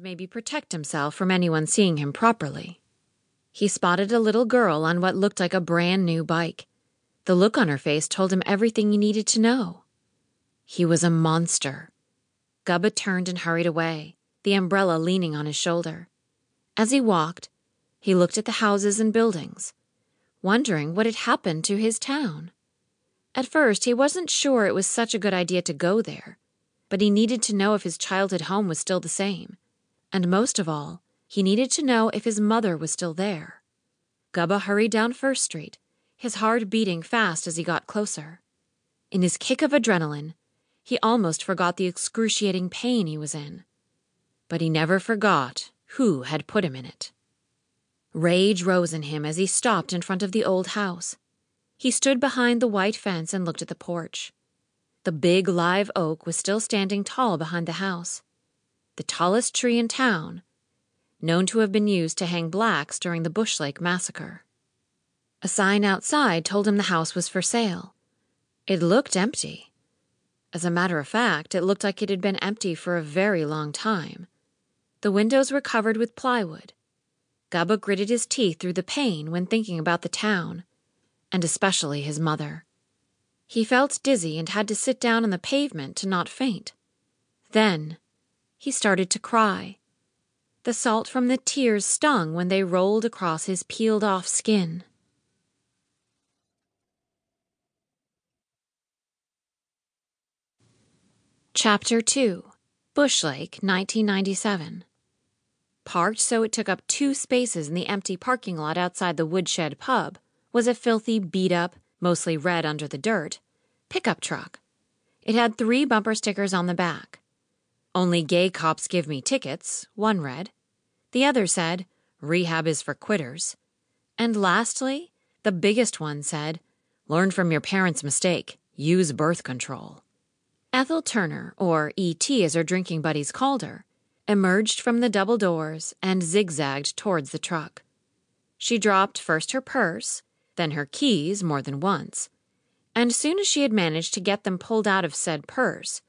maybe protect himself from anyone seeing him properly. He spotted a little girl on what looked like a brand new bike. The look on her face told him everything he needed to know. He was a monster. Gubba turned and hurried away, the umbrella leaning on his shoulder. As he walked, he looked at the houses and buildings, wondering what had happened to his town. At first, he wasn't sure it was such a good idea to go there, but he needed to know if his childhood home was still the same. And most of all, he needed to know if his mother was still there. Gubba hurried down First Street, his heart beating fast as he got closer. In his kick of adrenaline, he almost forgot the excruciating pain he was in. But he never forgot who had put him in it. Rage rose in him as he stopped in front of the old house. He stood behind the white fence and looked at the porch. The big live oak was still standing tall behind the house, the tallest tree in town, known to have been used to hang blacks during the Bush Lake massacre. A sign outside told him the house was for sale. It looked empty. As a matter of fact, it looked like it had been empty for a very long time. The windows were covered with plywood. Gubba gritted his teeth through the pain when thinking about the town, and especially his mother. He felt dizzy and had to sit down on the pavement to not faint. Then, he started to cry. The salt from the tears stung when they rolled across his peeled-off skin. Chapter 2, Bush Lake, 1997. Parked so it took up 2 spaces in the empty parking lot outside the Woodshed pub was a filthy, beat-up, mostly red under the dirt, pickup truck. It had 3 bumper stickers on the back. "Only gay cops give me tickets," one read. The other said, "Rehab is for quitters." And lastly, the biggest one said, "Learn from your parents' mistake. Use birth control." Ethel Turner, or E.T. as her drinking buddies called her, emerged from the double doors and zigzagged towards the truck. She dropped first her purse, then her keys more than once, and soon as she had managed to get them pulled out of said purse,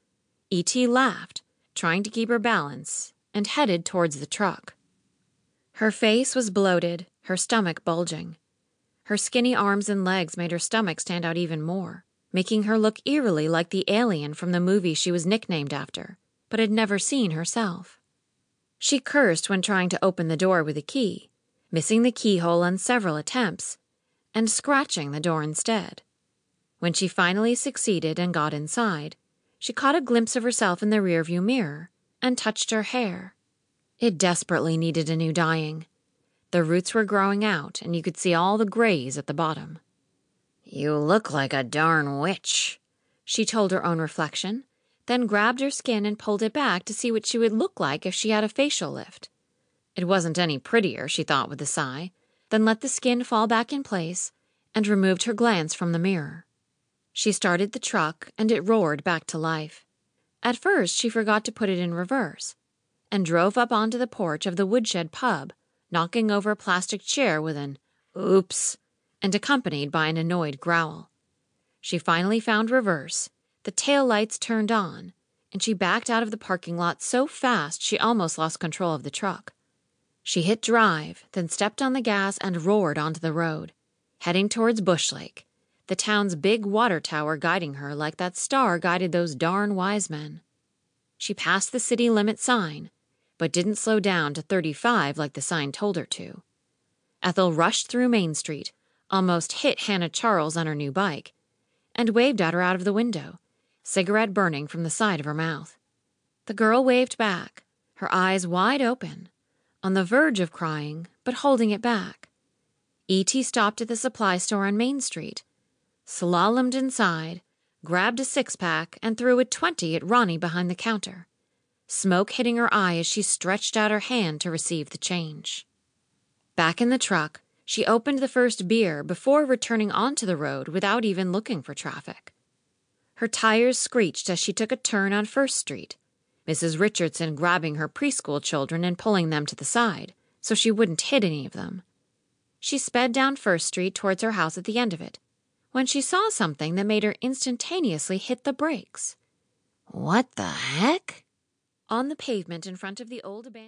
E.T. laughed, trying to keep her balance, and headed towards the truck. Her face was bloated, her stomach bulging. Her skinny arms and legs made her stomach stand out even more, making her look eerily like the alien from the movie she was nicknamed after, but had never seen herself. She cursed when trying to open the door with a key, missing the keyhole on several attempts, and scratching the door instead. When she finally succeeded and got inside, she caught a glimpse of herself in the rearview mirror and touched her hair. It desperately needed a new dyeing. The roots were growing out, and you could see all the grays at the bottom. "You look like a darn witch," she told her own reflection, then grabbed her skin and pulled it back to see what she would look like if she had a facial lift. It wasn't any prettier, she thought with a sigh, then let the skin fall back in place and removed her glance from the mirror. She started the truck, and it roared back to life. At first, she forgot to put it in reverse, and drove up onto the porch of the Woodshed pub, knocking over a plastic chair with an "oops," and accompanied by an annoyed growl. She finally found reverse, the tail lights turned on, and she backed out of the parking lot so fast she almost lost control of the truck. She hit drive, then stepped on the gas and roared onto the road, heading towards Bush Lake, the town's big water tower guiding her like that star guided those darn wise men. She passed the city limit sign, but didn't slow down to 35 like the sign told her to. Ethel rushed through Main Street, almost hit Hannah Charles on her new bike, and waved at her out of the window, cigarette burning from the side of her mouth. The girl waved back, her eyes wide open, on the verge of crying, but holding it back. E.T. stopped at the supply store on Main Street, slalomed inside, grabbed a 6-pack, and threw a 20 at Ronnie behind the counter, smoke hitting her eye as she stretched out her hand to receive the change. Back in the truck, she opened the first beer before returning onto the road without even looking for traffic. Her tires screeched as she took a turn on First Street, Mrs. Richardson grabbing her preschool children and pulling them to the side so she wouldn't hit any of them. She sped down First Street towards her house at the end of it, when she saw something that made her instantaneously hit the brakes. "What the heck?" On the pavement in front of the old abandoned